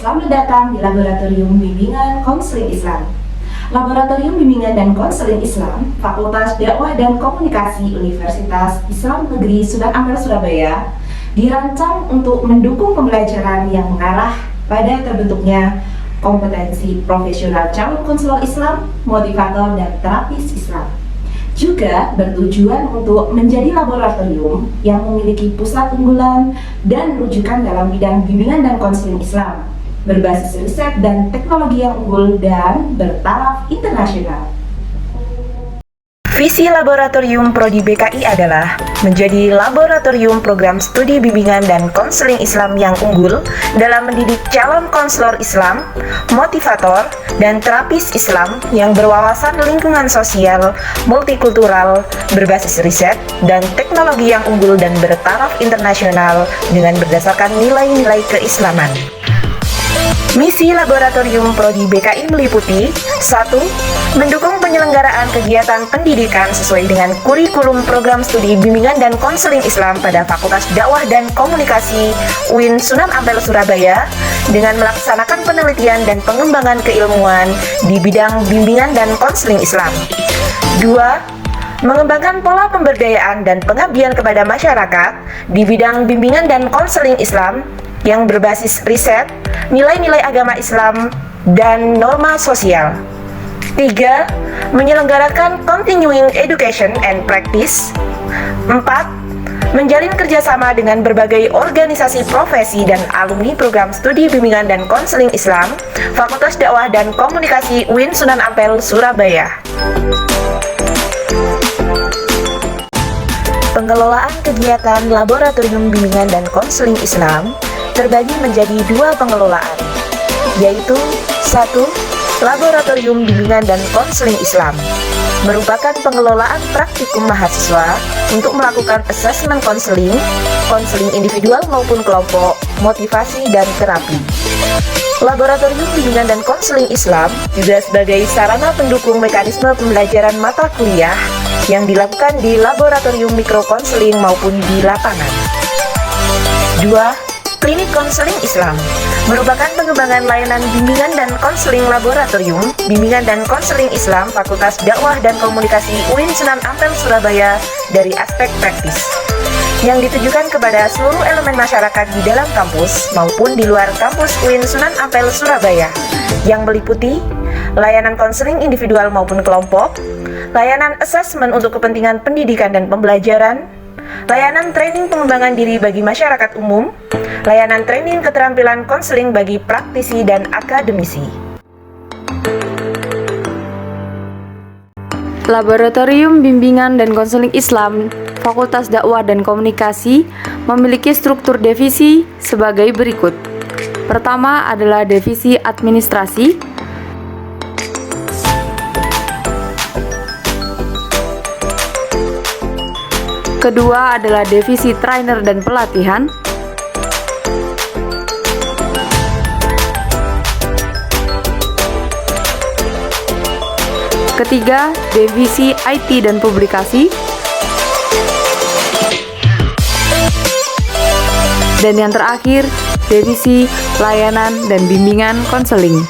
Selamat datang di Laboratorium Bimbingan Konseling Islam. Laboratorium Bimbingan dan Konseling Islam, Fakultas Dakwah dan Komunikasi Universitas Islam Negeri Sunan Ampel Surabaya, dirancang untuk mendukung pembelajaran yang mengarah pada terbentuknya kompetensi profesional calon konselor Islam, motivator, dan terapis Islam. Juga bertujuan untuk menjadi laboratorium yang memiliki pusat unggulan dan rujukan dalam bidang bimbingan dan konseling Islam, berbasis riset dan teknologi yang unggul dan bertaraf internasional. Visi Laboratorium Prodi BKI adalah menjadi laboratorium program studi bimbingan dan konseling Islam yang unggul dalam mendidik calon konselor Islam, motivator, dan terapis Islam yang berwawasan lingkungan sosial, multikultural, berbasis riset, dan teknologi yang unggul dan bertaraf internasional dengan berdasarkan nilai-nilai keislaman. Misi Laboratorium Prodi BKI meliputi 1. Mendukung penyelenggaraan kegiatan pendidikan sesuai dengan kurikulum program studi bimbingan dan konseling Islam pada Fakultas Dakwah dan Komunikasi UIN Sunan Ampel Surabaya dengan melaksanakan penelitian dan pengembangan keilmuan di bidang bimbingan dan konseling Islam. 2. Mengembangkan pola pemberdayaan dan pengabdian kepada masyarakat di bidang bimbingan dan konseling Islam yang berbasis riset, nilai-nilai agama Islam, dan norma sosial. 3. Menyelenggarakan continuing education and practice. 4. Menjalin kerjasama dengan berbagai organisasi profesi dan alumni program studi bimbingan dan konseling Islam, Fakultas Dakwah dan Komunikasi UIN Sunan Ampel, Surabaya. Pengelolaan kegiatan Laboratorium Bimbingan dan Konseling Islam terbagi menjadi 2 pengelolaan, yaitu 1. Laboratorium Bimbingan dan Konseling Islam merupakan pengelolaan praktikum mahasiswa untuk melakukan asesmen konseling, konseling individual maupun kelompok, motivasi, dan terapi. Laboratorium Bimbingan dan Konseling Islam juga sebagai sarana pendukung mekanisme pembelajaran mata kuliah yang dilakukan di laboratorium mikrokonseling maupun di lapangan. 2. Klinik Konseling Islam merupakan pengembangan layanan bimbingan dan konseling laboratorium bimbingan dan konseling Islam Fakultas Dakwah dan Komunikasi UIN Sunan Ampel Surabaya dari aspek praktis yang ditujukan kepada seluruh elemen masyarakat di dalam kampus maupun di luar kampus UIN Sunan Ampel Surabaya yang meliputi layanan konseling individual maupun kelompok, layanan asesmen untuk kepentingan pendidikan dan pembelajaran, layanan training pengembangan diri bagi masyarakat umum, layanan training keterampilan konseling bagi praktisi dan akademisi. Laboratorium Bimbingan dan Konseling Islam Fakultas Dakwah dan Komunikasi memiliki struktur divisi sebagai berikut. Pertama adalah divisi administrasi. Kedua adalah divisi trainer dan pelatihan. Ketiga, divisi IT dan publikasi. Dan yang terakhir, divisi layanan dan bimbingan konseling.